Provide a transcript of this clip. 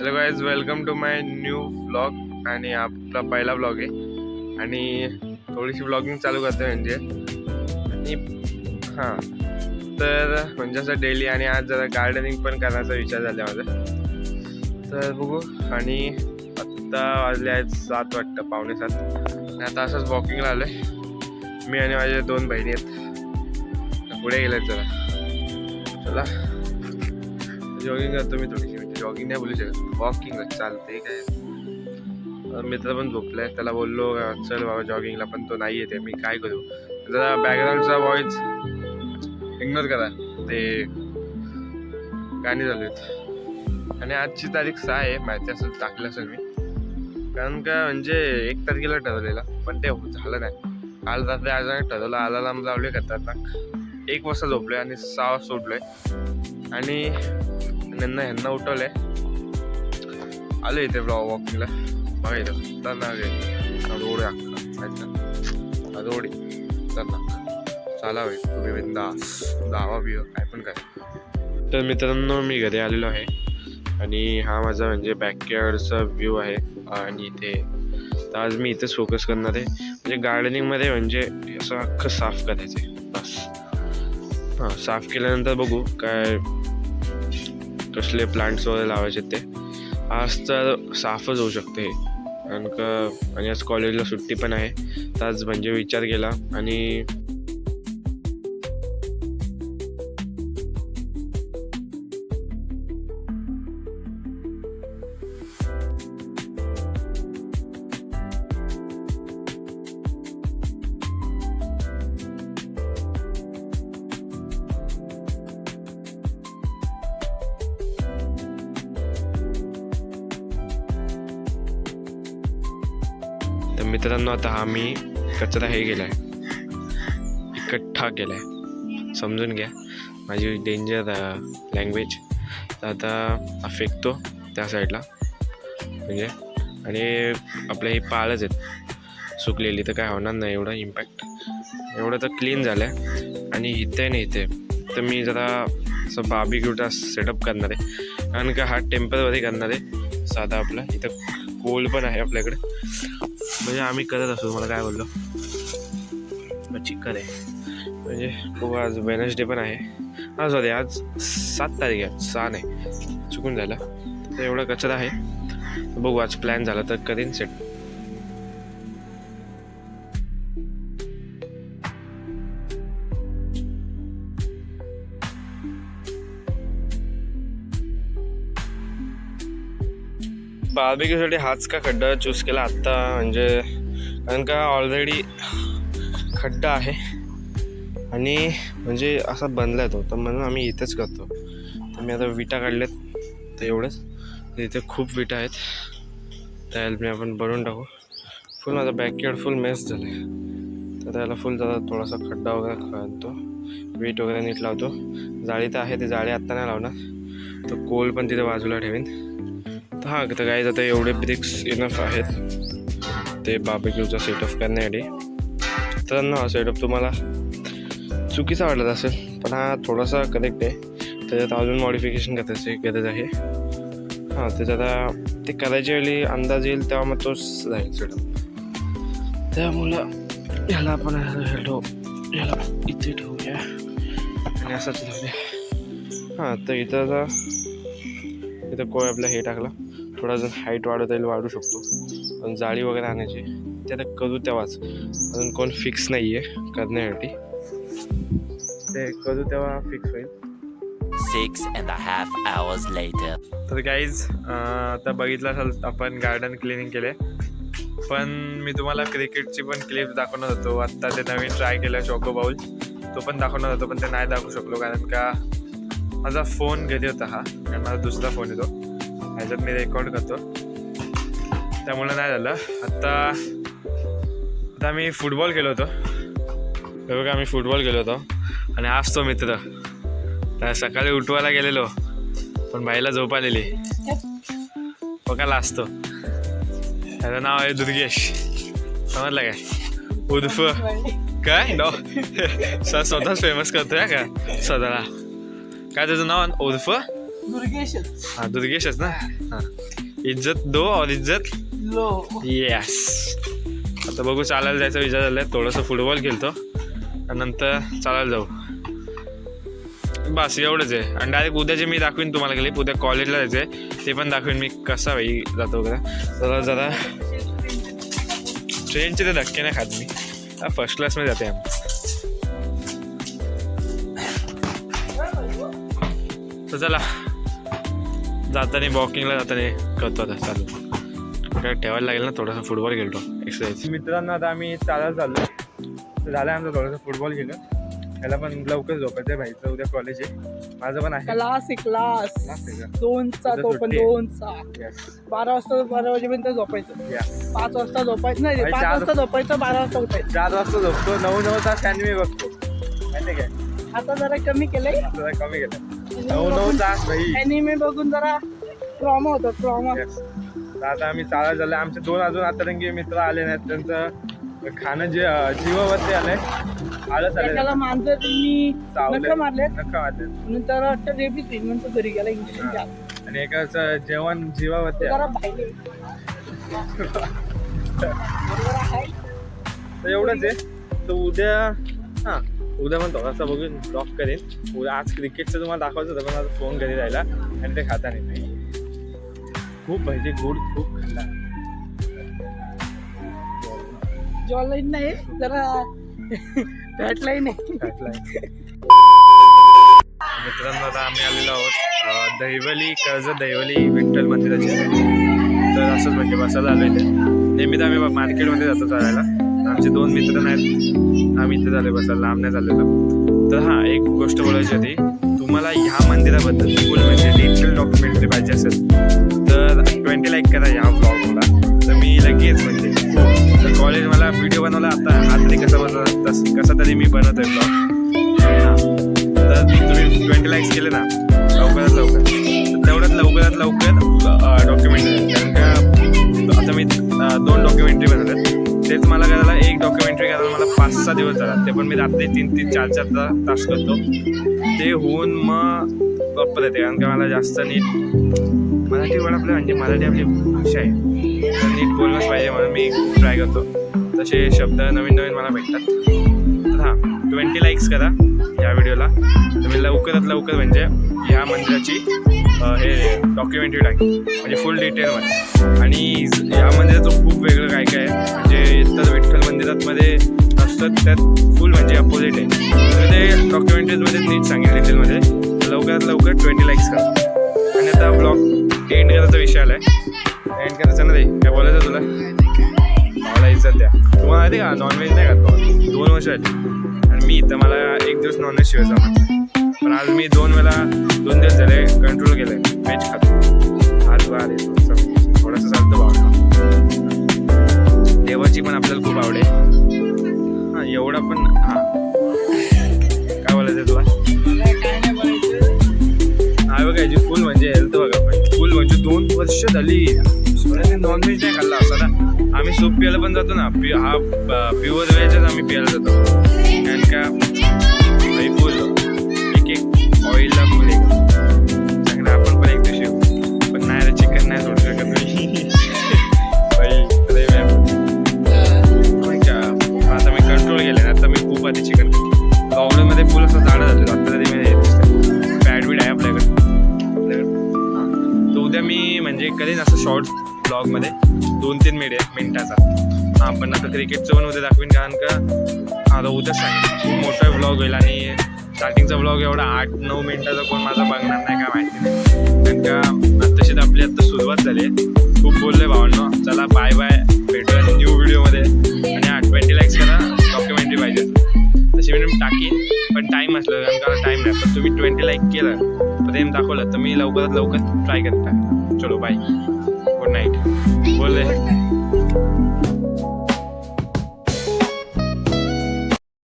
Hello guys, welcome to my new vlog. आणि आपला पहिला व्लॉग आहे आणि थोडीशी व्लॉगिंग चालू करते म्हणजे. आणि हां, तर म्हणजे असं डेली आणि आज जरा गार्डनिंग पण करण्याचा विचार झाला माझा. तर बघू. आणि आत्ता वाजले आहेत 7 वाटतं, 6:45. आणि आता असंच वॉकिंगला आलो आहे. मी आणि माझ्या 2 बहिणी आहेत. पुढे गेलेत जरा. चला जॉगिंग करतो मी थोडीशी. जॉगिंग नाही बोलू शकत, वॉकिंग चालते काय. मित्र पण झोपलाय, त्याला बोललो चल बाबा जॉगिंगला, पण तो नाही येते. मी काय करू. जरा बॅकग्राऊंडचा व्हॉइस इग्नोर करा, ते गाणी चालू आहेत. आणि आजची तारीख 6 आहे, माहिती असेल, टाकलं असेल मी. कारण का म्हणजे 1 तारखेला ठरवलेला, पण ते झालं नाही. काल रात्री अचानक ठरवलं, अलार्म लावले खतरनाक. 1 वाजता झोपलोय आणि 6 वाजता उठलोय. आणि ह्यांना उठवलंय. आलो इथे वॉकिंगला. बघा इथं खतरनाक आहे रोड अख्खा रोड खतरनाक. चाला होईल तुम्ही बिंदास, दावा बिवा काय पण करा. तर मित्रांनो, मी घरी आलेलो आहे आणि हा माझा म्हणजे बॅकयार्डचा व्ह्यू आहे. आणि इथे तर आज मी इथेच फोकस करणार आहे. म्हणजे गार्डनिंगमध्ये म्हणजे असं अख्खं साफ करायचं आहे बस. हां, साफ केल्यानंतर बघू काय कसले प्लांट्स वगैरे लावायचे ते. आज तर साफच होऊ शकते कारण का. आणि आज कॉलेजला सुट्टी पण आहे, तर आज म्हणजे विचार केला. आणि तर मित्रांनो, आता हा मी कचरा हे केला आहे, इकठ्ठा केला आहे. समजून घ्या माझी डेंजर लँग्वेज. तर आता हा फेकतो त्या साईडला म्हणजे. आणि आपल्या ही पाळच आहेत सुकलेली, तर काय होणार नाही एवढं इम्पॅक्ट. एवढं तर क्लीन झालं आहे. आणि इथे नाही इथे तर मी जरा असं बार्बिक्यूचा सेटअप करणार आहे. कारण का हा टेम्पररी करणार आहे साधा आपला. इथं कोल पण आहे आपल्याकडे, म्हणजे आम्ही करत असतो. मला काय बोललो चिकन आहे म्हणजे. खूप आज वेनसडे पण आहे. हां सॉरी, आज 7 तारीख आहे, 6 नाही, चुकून झालं. तर एवढा कचरा आहे. बघू आज प्लॅन झाला तर करीन सेट. बार्बिक्यूसाठी हाच का खड्डा चूज केला आत्ता म्हणजे. कारण का ऑलरेडी खड्डा आहे आणि म्हणजे असा बनला तो, तर म्हणून आम्ही इथेच करतो. तर मी आता विटा काढल्यात, तर एवढंच. तर इथे खूप विटा आहेत, त्या हेल्पने आपण बनवून टाकू. फुल माझा बॅकयार्ड फुल मेस झालं आहे. तर त्याला फुल जरा थोडासा खड्डा वगैरे खातो, वीट वगैरे नीट लावतो. जाळी तर आहे, ते जाळी आत्ता नाही लावणार. तर कोल पण तिथे बाजूला ठेवीन. तर हां, तर काय आता एवढे ब्रिक्स इनफ आहेत ते बार्बिक्यूचा सेटअप करण्यासाठी. तर ना सेटअप तुम्हाला चुकीचा वाटत असेल, पण हा थोडासा करेक्ट आहे. त्याच्यात अजून मॉडिफिकेशन करायची गरज आहे. हां, त्याच्यात ते करायच्या वेळी अंदाज येईल तेव्हा मग तोच राहील सेटअप. त्यामुळं ह्याला आपण ह्याला इथे ठेवूया आणि असंच ठेवूया. हां, तर इथं कोय आपला हे टाकला, थोडा जर हाईट वाढवता येईल वाढू शकतो. पण जाळी वगैरे आणायची ते आता करू तेव्हाच. अजून कोण फिक्स नाही आहे करण्यासाठी, ते करू तेव्हा फिक्स होईल. 6.5 hours later. तर गाईज, आता बघितलं असेल आपण गार्डन क्लिनिंग केले. पण मी तुम्हाला क्रिकेटची पण क्लिप दाखवणार होतो. आत्ता ते नवीन ट्राय केलं चोको बाउल, तो पण दाखवणार होतो, पण ते नाही दाखवू शकलो. कारण का माझा फोन घरी होता हा, आणि माझा दुसरा फोन येतो, ह्याच्यात मी रेकॉर्ड करतो, त्यामुळे नाही झालं. आता मी फुटबॉल केलो होतो. बघा, आम्ही फुटबॉल केलो होतो. आणि आज तो मित्र तर सकाळी उठवायला गेलेलो, पण बाईला झोप आलेली. बघायला असतो. त्याचं नाव आहे दुर्गेश, समजलं काय. उर्फ काय नाव स्वतःच फेमस करतोय का स्वतःला. काय त्याचं नाव? उर्फ हाँ दुर्गेशच ना हाँ इज्जत दो और इज्जत लो येस आता बघू चालायला जायचा विचार झालाय थोडंसं फुटबॉल खेळतो आणि नंतर चालायला जाऊ बस एवढंच आहे आणि डायरेक्ट उद्याचे मी दाखवीन तुम्हाला क्लिप उद्या कॉलेजला जायचं आहे ते पण दाखवीन मी कसा भाई जातो वगैरे तर जरा ट्रेनचे ते धक्के नाही खात मी फर्स्ट क्लासमध्ये जाते आम्ही तर चला जाताना वॉकिंगला जाताना करतो आता चालू काय ठेवायला लागेल ना थोडासा फुटबॉल खेळतो एक्सरसाइज मित्रांना आता आम्ही चालायला चाललो तर झालं आमचं थोडंसं फुटबॉल खेळलं त्याला पण लवकर झोपायचं आहे भाईचं उद्या कॉलेज आहे माझं पण आहे क्लास आहे क्लास Class आहे का? 2चा तो पण सुट्टी आहे. 2चा Yes. 12 वाजेपर्यंत झोपायचं Yes. 5 वाजता झोपायचं नाही भाई 5 चार- वाजता झोपायचं 12 वाजता उठायचं 4 वाजता झोपतो 9 तास अॅनिमे बघतो माहिती काय आता जरा कमी केलंय आता जरा कमी केलं 9 तास भाई अॅनिमे बघून जरा ट्रॉमा होतो ट्रॉमा Yes. तर आता आम्ही चालायला झालं आमचे 2 अजून आतरंगी मित्र आले नाहीत त्यांचं खाणं जे जीवावरती आलंय आळस आले त्याला मांजरनी चावलंय. नखं मारलेत नका वाटत नंतर वाटतं रेबीज होईल नंतर घरी गेला इंजेक्शन घ्या आणि एकाचं जेवण जीवावरती जरा आलं. पाहिले तर एवढंच आहे तर उद्या हां उद्या पण थोडासा बघून ब्लॉक करेन उद्या आज क्रिकेटचं तुम्हाला दाखवायचं होतं पण माझा फोन घरी राहिला आणि ते खाता नाही खूप पाहिजे गोड खूप खाल्ला जॉलाईन नाही जरा फॅटलाईन आहे मित्रांनो आता आम्ही आलेलो आहोत दहिवली कर्जत दहिवली विठ्ठल मंदिराचे तर असंच म्हणजे बसायला आलो इथे नेहमीच आम्ही मार्केटमध्ये जातो चालायला आमचे 2 मित्र नाहीत आम्ही इथे झाले बसायला लांब नाही झालेलो तर हां एक गोष्ट बोलायची होती तुम्हाला ह्या मंदिराबद्दल फुल म्हणजे डिटेल डॉक्युमेंटरी पाहिजे असेल तर 20 लाईक करा ह्या ब्लॉगला तर मी लगेच म्हणजे तर कॉलेज मला व्हिडिओ बनवला आता हा तरी कसा तरी मी बनवतोय ब्लॉग हां तर तुम्ही 20 लाईक्स केले ना लवकरात लवकर तर तेवढ्यात लवकर डॉक्युमेंटरी कारण का आता मी 2 डॉक्युमेंटरी बनवल्यात तेच मला करायला एक डॉक्युमेंटरी करायला मला 5-6 दिवस झाला ते पण मी रात्री 3-4 तास करतो ते होऊन मग प्रॉपर येते कारण का मला जास्त नीट मराठी वर्ड आपलं म्हणजे मराठी आपली भाषा आहे तर नीट बोलणंच पाहिजे म्हणून मी ट्राय करतो तसे शब्द नवीन मला भेटतात तर हां 20 लाईक्स करा या व्हिडिओला तुम्ही लवकरात लवकर म्हणजे ह्या मंदिराची हे डॉक्युमेंटरी टाकी म्हणजे फुल डिटेलमध्ये आणि या मंदिराचं खूप वेगळं काय काय आहे म्हणजे इतर विठ्ठल मंदिरामध्ये असतं त्यात फुल म्हणजे अपोजिट आहे तर ते डॉक्युमेंटरीजमध्ये नीट सांगेल डिटेलमध्ये लवकरात लवकर 20 लाईक्स करा आणि आता ब्लॉग एंड करायचा विषय आला आहे एंड करायचं ना रे काय बोलायचं तुला मला इज्जत द्या तुम्हाला माहिती का नॉनव्हेज नाही खात 2 वर्ष आली आणि मी इथं मला 1 दिवस नॉनव्हेज शिवाय जमत पण आज मी 2 दिवस झाले कंट्रोल केलं आहे व्हेज खातो आज बार आहे थोडंसं चालतं भावना देवाची पण आपल्याला खूप आवड आहे हां एवढा पण हां काय बोलायचं तुला काय नाही बोलायचं हा बघा याची फुल म्हणजे हेल्थ बघा फुल म्हणजे 2 वर्ष झाली नॉनव्हेज नाही खाल्ला असं ना आम्ही सूप प्यायला पण जातो ना हा प्युअर व्हेजच आम्ही प्यायला जातो कारण का भाई फुल एक ऑइलला फुल एक चांगलं आपण पण एक दिवशी येऊ पण नाही रे चिकन नाही सोडू शकत मी भाई अरे का आता मी कंट्रोल केले ना आता मी खूप आधी चिकन लॉकडाऊनमध्ये फुल असं जाडं झालं आता तरी मी फॅट बीट आहे आपल्याकडे हां तर उद्या मी म्हणजे कधीच असं शॉर्ट ब्लॉगमध्ये 2-3 मिनिटाचा हां पण आता क्रिकेटचं पण उद्या दाखवीन कारण का आता उद्या सांगेन खूप मोठा ब्लॉग होईल आणि स्टार्टिंगचा ब्लॉग एवढा 8-9 मिनिटाचा कोण माझा बघणार नाही काय माहिती नाही कारण का तशीच आपली आता सुरुवात झाली आहे खूप बोलले भावांनो चला बाय भेटूया न्यू व्हिडिओमध्ये आणि 20 लाईक्स करा डॉक्युमेंटरी पाहिजे तशी मी टाकीन पण टाईम असलं कारण का टाईम नाही पण तुम्ही 20 लाईक केलं प्रेम दाखवलं तर मी लवकरात लवकर ट्राय करता चलो बाय गुड नाईट बोलले